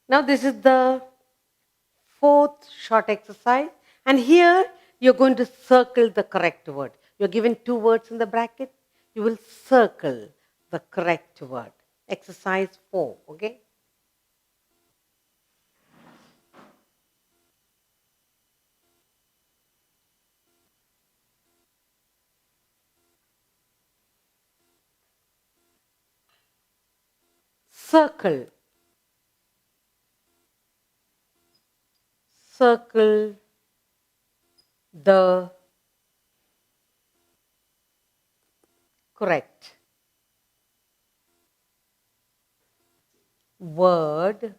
Now, this is the fourth short exercise. And here you're going to circle the correct word. You're given two words in the bracket. You will circle the correct word. Exercise 4. Okay? Circle. Circle the correct word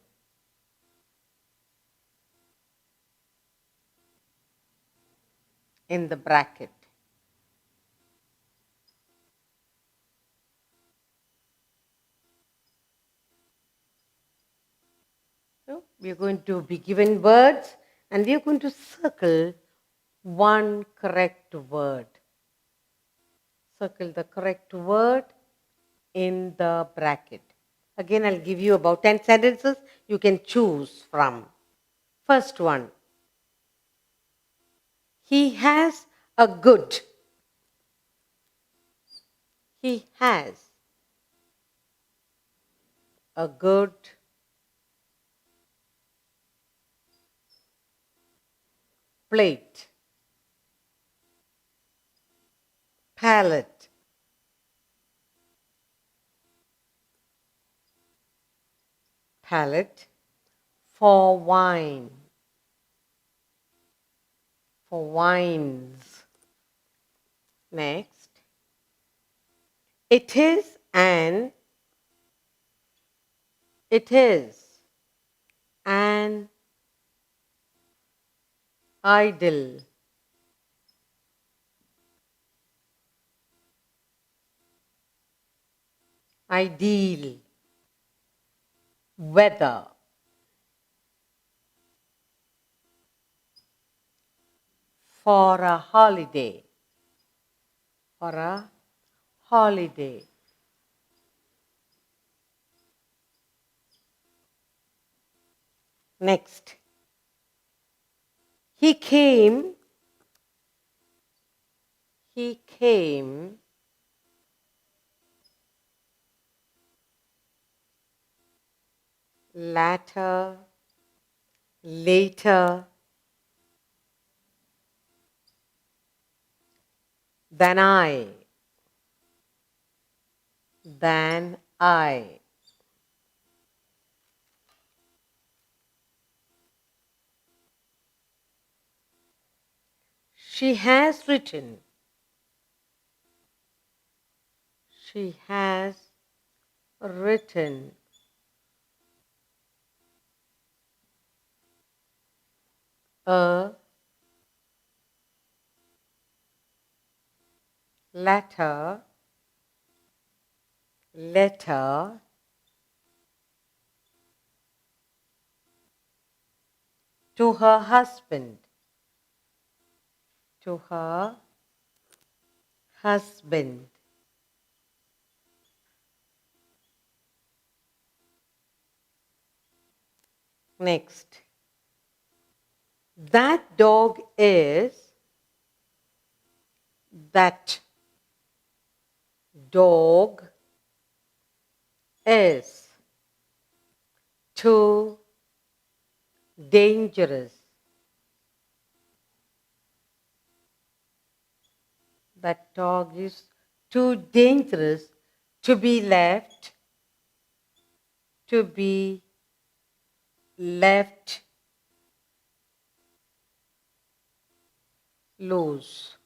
in the bracket. So we are going to be given words and we are going to circle one correct word. Circle the correct word in the bracket. Again, I'll give you about 10 sentences you can choose from. First one. He has a good. He has a good plate. Palette. Palette for wine. For wines. Next. It is an idle. Ideal. Weather. For a holiday. For a holiday. Next. He came later than I. She has written a letter to her husband. To her husband. Next. That dog is too dangerous. That dog is too dangerous to be left loose.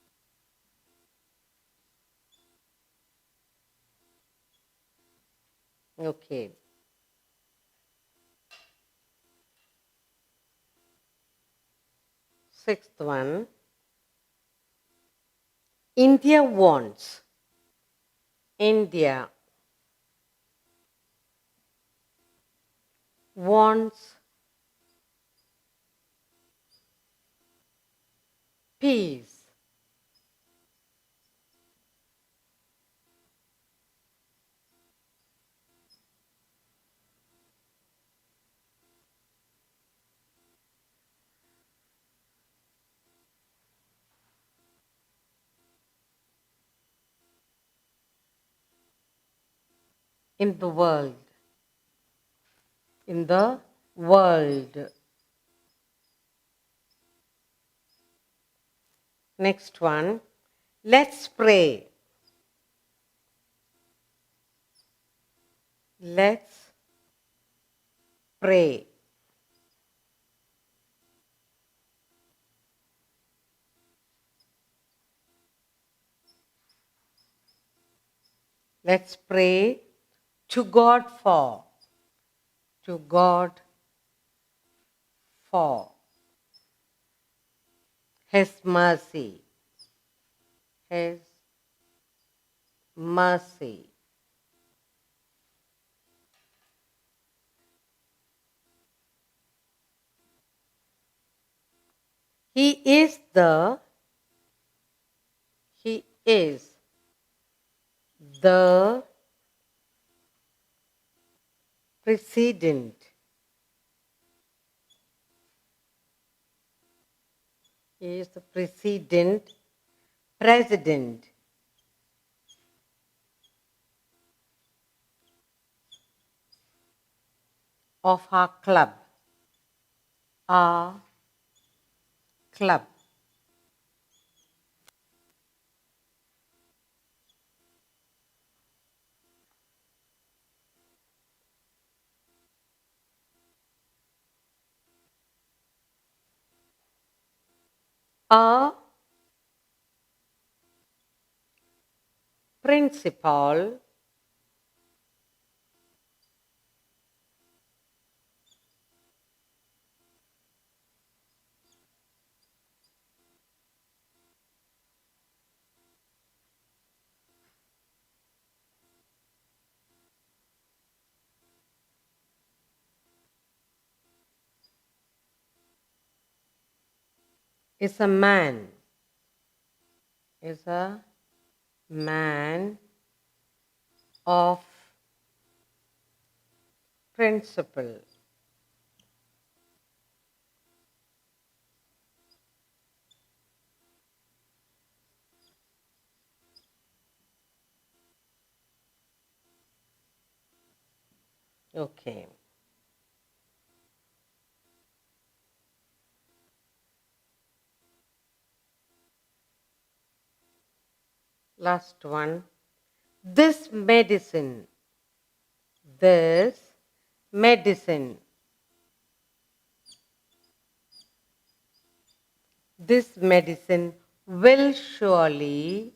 Okay. Sixth one. India wants peace. in the world. In the world. Next one. Let's pray. Let's pray. Let's pray to God for. To God for His mercy. His mercy. He is the president. He is the president of our club. Our club. Our principal is a man. Is a man of principle. Okay. Last one. This medicine. This medicine. This medicine will surely.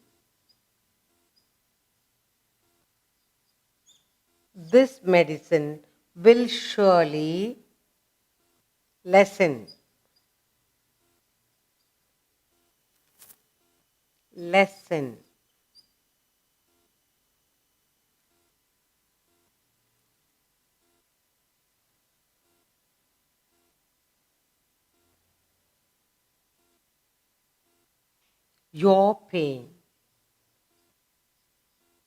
This medicine will surely lessen your pain.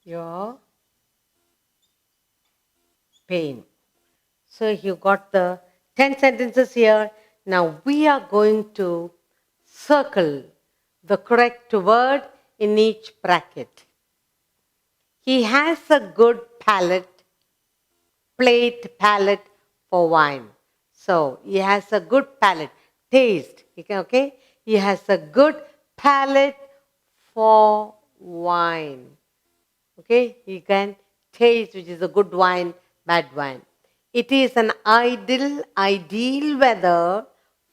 Your pain. So you got the 10 sentences here. Now we are going to circle the correct word in each bracket. He has a good palate for wine. So he has a good palate, taste. Okay? He has a good palate for wine. Okay? He can taste which is a good wine, bad wine. It is an ideal weather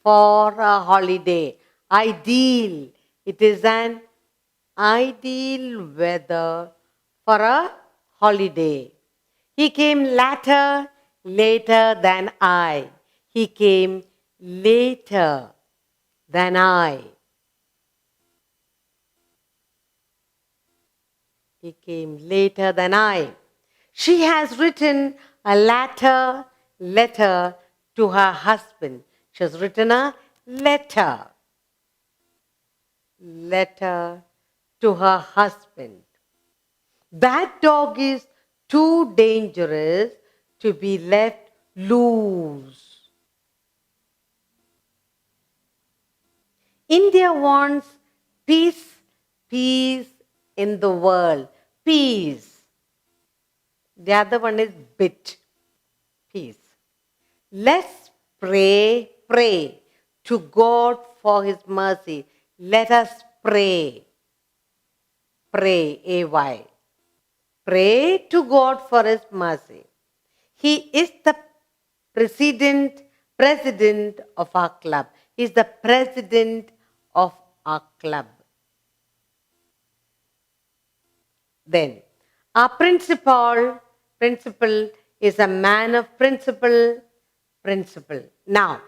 for a holiday. Ideal. It is an ideal weather for a holiday. He came later than I. He came later than I. He came later than I. She has written a letter to her husband. She has written a letter to her husband. That dog is too dangerous to be left loose. India wants peace in the world. Peace. The other one is bit, piece. Let's pray to God for His mercy. Let us pray. Pray, A-Y. Pray to God for His mercy. He is the president of our club. He is the president of our club. Then, our principal is a man of principle. Now,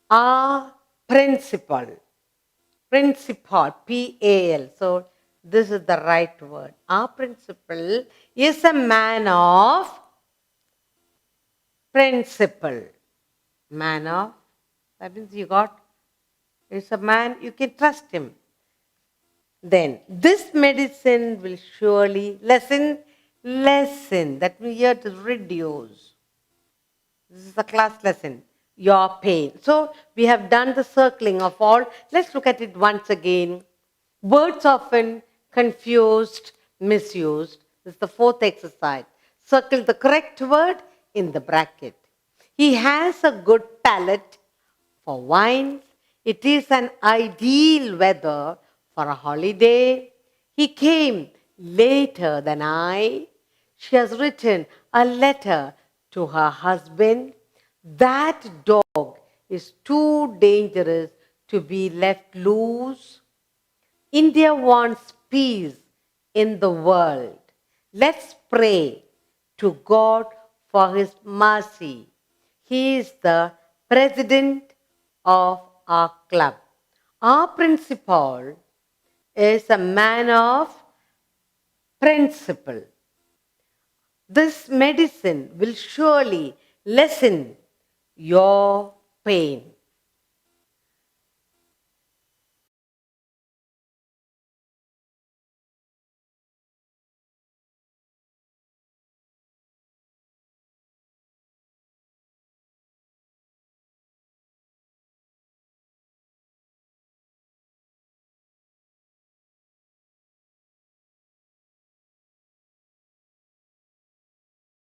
our principal, P-A-L. So, this is the right word. Our principal is a man of principle. Man of, that means it's a man, you can trust him. Then, this medicine will surely lessen, that means here to reduce. This is the class lesson, your pain. So, we have done the circling of all. Let's look at it once again. Words often confused, misused. This is the fourth exercise. Circle the correct word in the bracket. He has a good palate for wines. It is an ideal weather for a holiday. He came later than I. She has written a letter to her husband. That dog is too dangerous to be left loose. India wants peace in the world. Let's pray to God for His mercy. He is the president of our club. Our principal is a man of principle. This medicine will surely lessen your pain.